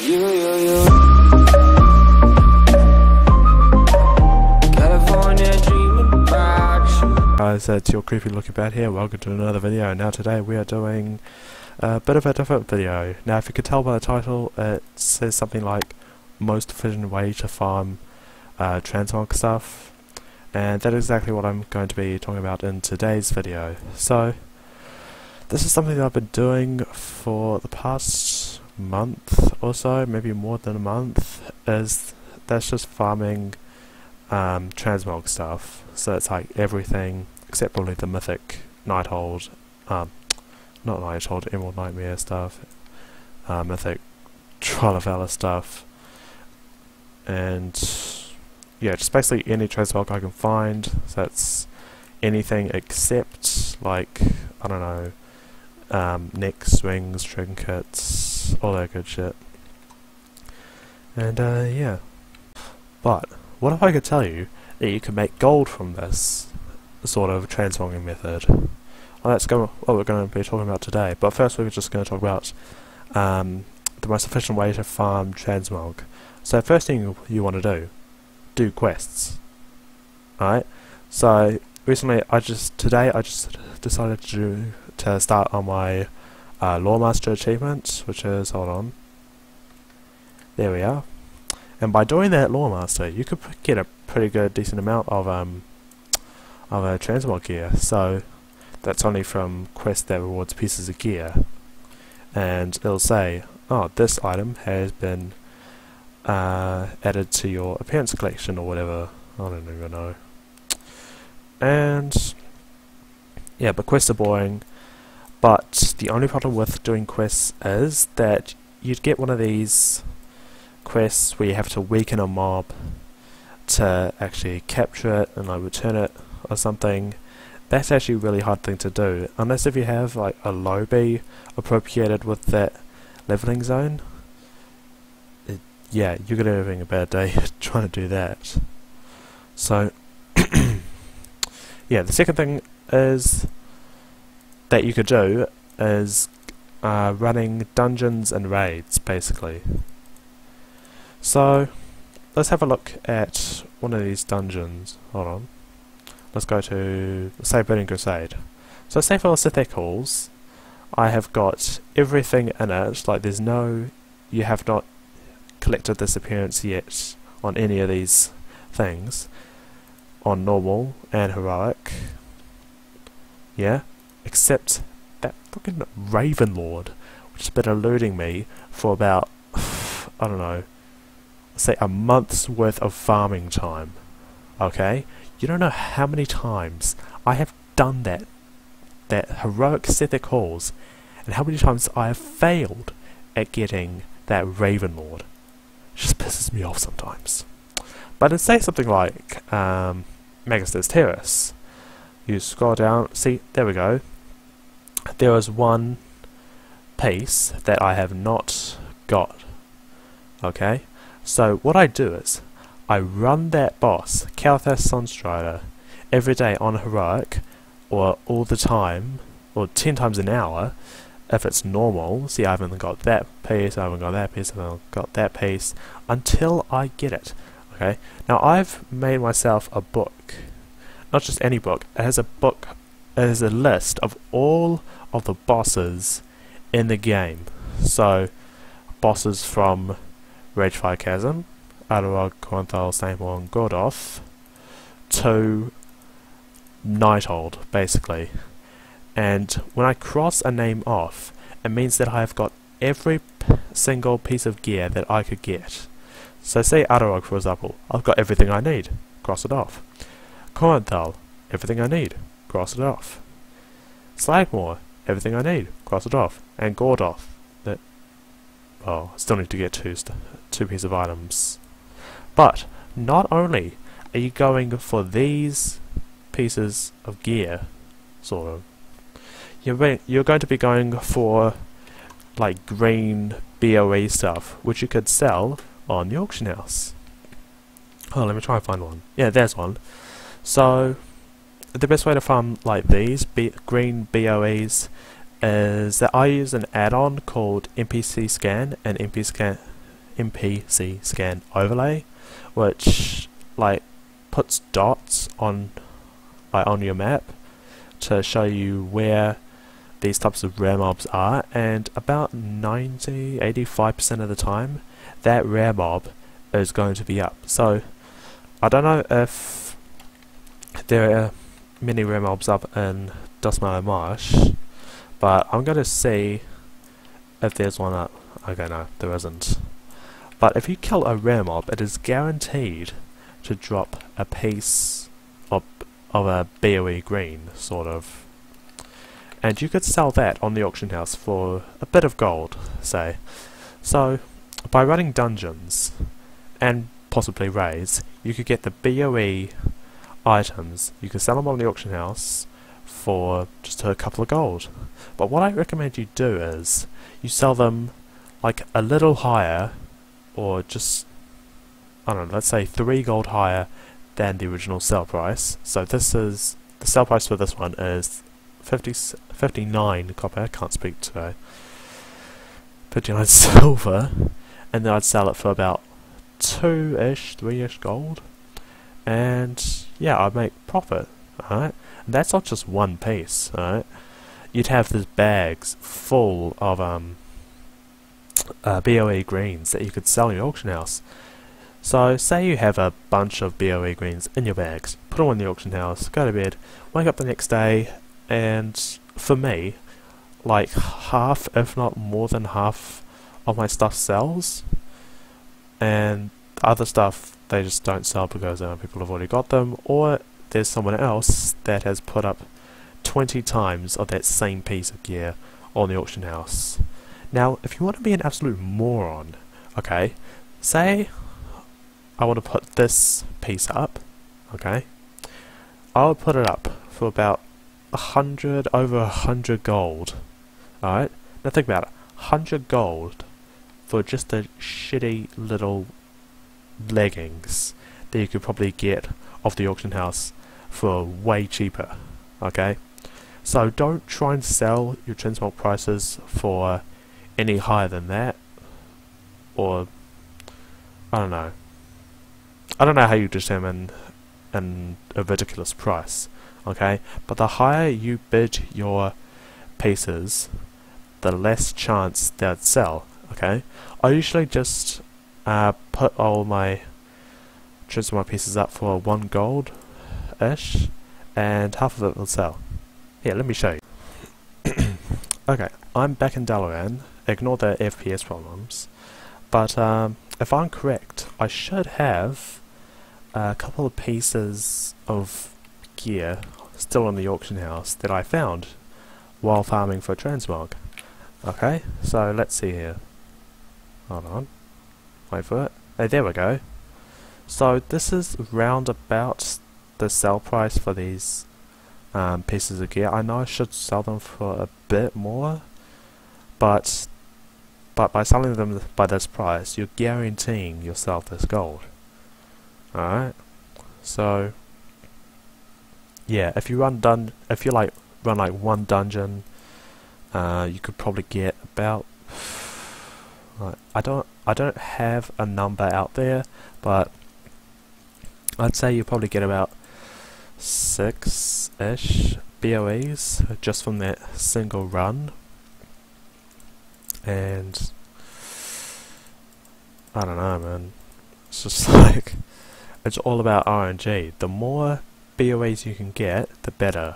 Guys, it's your creepy looking bat here. Welcome to another video. Now today we are doing a bit of a different video. Now if you could tell by the title, it says something like most efficient way to farm transmog stuff, and that is exactly what I'm going to be talking about in today's video. So this is something that I've been doing for the past month or so, maybe more than a month. That's just farming transmog stuff. So it's like everything except probably the mythic Nighthold, not Nighthold, Emerald Nightmare stuff, mythic Trollvala stuff, and yeah, just basically any transmog I can find. So that's anything except, like, I don't know, necks, rings, trinkets, all that good shit. And yeah. But what if I could tell you that you can make gold from this sort of transmogging method? Well, that's what we're going to be talking about today. But first we're just going to talk about the most efficient way to farm transmog. So first thing you want to do quests. Alright? So recently today I just decided to start on my Lawmaster achievement, which is, hold on, there we are. And by doing that Lawmaster, you could get a pretty good, decent amount of transmog gear. So that's only from quests that rewards pieces of gear, and it'll say, oh, this item has been added to your appearance collection or whatever. I don't even know. And yeah, but quests are boring. But the only problem with doing quests is that you'd get one of these quests where you have to weaken a mob to actually capture it and like return it or something. That's actually a really hard thing to do, unless if you have like a lobby appropriated with that leveling zone. Yeah, you're gonna be having a bad day trying to do that. So yeah, the second thing is that you could do is running dungeons and raids, basically. So let's have a look at one of these dungeons. Hold on. Let's go to, say, Burning Crusade. So say for Sithek Halls, I have got everything in it. Like, there's no, you have not collected this appearance yet on any of these things. On normal and heroic. Yeah. Except that fucking Raven Lord, which has been eluding me for about, I don't know, say a month's worth of farming time. Okay? You don't know how many times I have done that heroic Sithek Halls, and how many times I have failed at getting that Raven Lord. It just pisses me off sometimes. But it'd say something like Magister's Terrace. You scroll down, see, there we go. There is one piece that I have not got. Okay? So what I do is, I run that boss, Kalthas Sunstrider, every day on heroic, or all the time, or 10 times an hour, if it's normal. See, I haven't got that piece, I haven't got that piece, I haven't got that piece, until I get it. Okay? Now I've made myself a book. Not just any book, it has a list of all of the bosses in the game. So, bosses from Ragefire Chasm, Adderog, Corinthal, Stainmore, and Gordoth, to Nighthold, basically. And when I cross a name off, it means that I have got every single piece of gear that I could get. So say Adderog, for example, I've got everything I need, cross it off. Corinthal, everything I need, cross it off. Slagmore, everything I need, cross it off. And Gordoth, well, I still need to get two pieces of items. But not only are you going for these pieces of gear, sort of, you're going to be going for like green BOE stuff, which you could sell on the auction house. Oh, let me try and find one. Yeah, there's one. So the best way to farm like these green BOEs is that I use an add-on called NPC Scan, and NPC NPC scan overlay, which like puts dots on on your map to show you where these types of rare mobs are, and about 85% of the time that rare mob is going to be up. So I don't know if there are many rare mobs up in Dustmeadow Marsh, but I'm going to see if there's one up. Okay, no, there isn't. But if you kill a rare mob, it is guaranteed to drop a piece of a BOE green, sort of. And you could sell that on the auction house for a bit of gold, say. So, by running dungeons, and possibly raids, you could get the BOE items. You could sell them on the auction house for just a couple of gold. But what I recommend you do is, you sell them like a little higher, or just, I don't know, let's say 3 gold higher than the original sell price. So this is, the sell price for this one is 59 copper, can't speak today, 59 silver, and then I'd sell it for about 2-ish, 3-ish gold, and yeah, I'd make profit, alright? And that's not just one piece, alright? You'd have these bags full of BOE greens that you could sell in your auction house. So, say you have a bunch of BOE greens in your bags, put them in the auction house, go to bed, wake up the next day, and for me, like half, if not more than half, of my stuff sells, and the other stuff they just don't sell because people have already got them, or there's someone else that has put up 20 times of that same piece of gear on the auction house. Now, if you want to be an absolute moron, okay, say I want to put this piece up, okay, I'll put it up for about over 100 gold, alright? Now think about it, 100 gold for just the shitty little leggings that you could probably get off the auction house for way cheaper, okay? So don't try and sell your transmog prices for any higher than that, or I don't know how you determine a ridiculous price, okay? But the higher you bid your pieces, the less chance they'll sell, okay? I usually just put all my transmog pieces up for 1 gold-ish, and half of it will sell. Here, let me show you. Okay, I'm back in Dalaran. Ignore the FPS problems. But if I'm correct, I should have a couple of pieces of gear still in the auction house that I found while farming for transmog. Okay, so let's see here. Hold on. Wait for it. Hey, there we go. So this is round about the sell price for these pieces of gear. I know I should sell them for a bit more, but by selling them by this price, you're guaranteeing yourself this gold. Alright, so yeah, if you run like one dungeon, you could probably get about, I don't have a number out there, but I'd say you probably get about 6-ish BOEs just from that single run. And I don't know, man, it's just like, it's all about RNG. The more BOEs you can get, the better.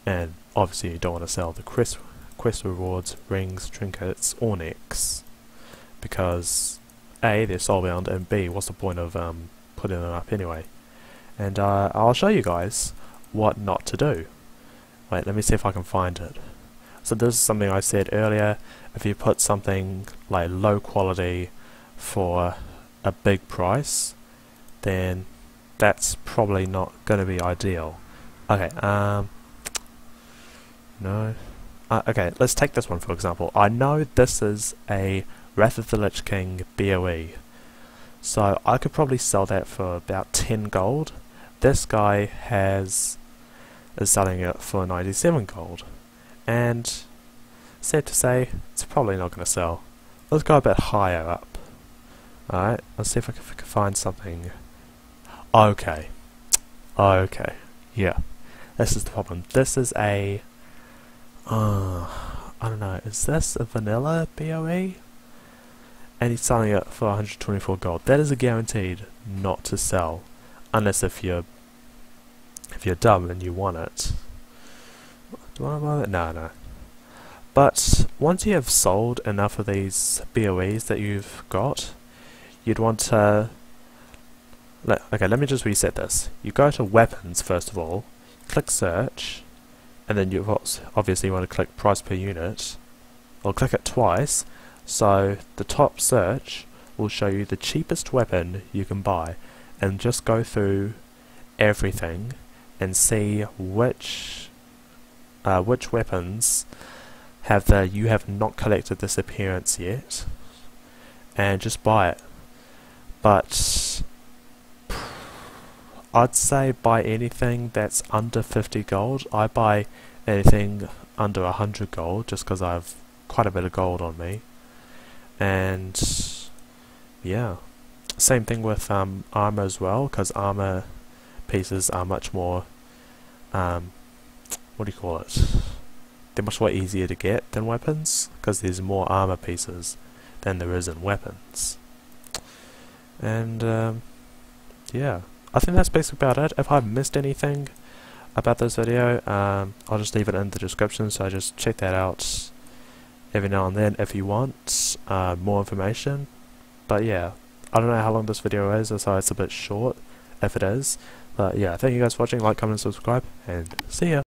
And obviously you don't want to sell the quest rewards, rings, trinkets, or nicks, because A, they're soulbound, and B, what's the point of putting them up anyway? And I'll show you guys what not to do. Wait, let me see if I can find it. So this is something I said earlier. If you put something like low quality for a big price, then that's probably not going to be ideal. Okay, no. Okay, let's take this one for example. I know this is a Wrath of the Lich King BOE, so I could probably sell that for about 10 gold. This guy is selling it for 97 gold, and sad to say, it's probably not going to sell. Let's go a bit higher up. Alright, let's see if I can find something. Okay. Okay. Yeah. This is the problem. This is a... I don't know, is this a vanilla BOE? And he's selling it for 124 gold. That is a guaranteed not to sell. Unless if you're dumb and you want it. Do I want it? No. But once you have sold enough of these BOEs that you've got, you'd want to... Okay, let me just reset this. You go to weapons first of all, click search, and then you obviously want to click price per unit, or click it twice, so the top search will show you the cheapest weapon you can buy, and just go through everything and see which weapons you have not collected this appearance yet, and just buy it. But I'd say buy anything that's under 50 gold. I buy anything under 100 gold just because I have quite a bit of gold on me. And yeah, same thing with armor as well, because armor pieces are much more what do you call it? They're much more easier to get than weapons because there's more armor pieces than there is in weapons. And yeah, I think that's basically about it. If I missed anything about this video, I'll just leave it in the description, so just check that out every now and then if you want more information. But yeah, I don't know how long this video is, so it's a bit short if it is. But yeah, thank you guys for watching. Like, comment, subscribe, and see ya.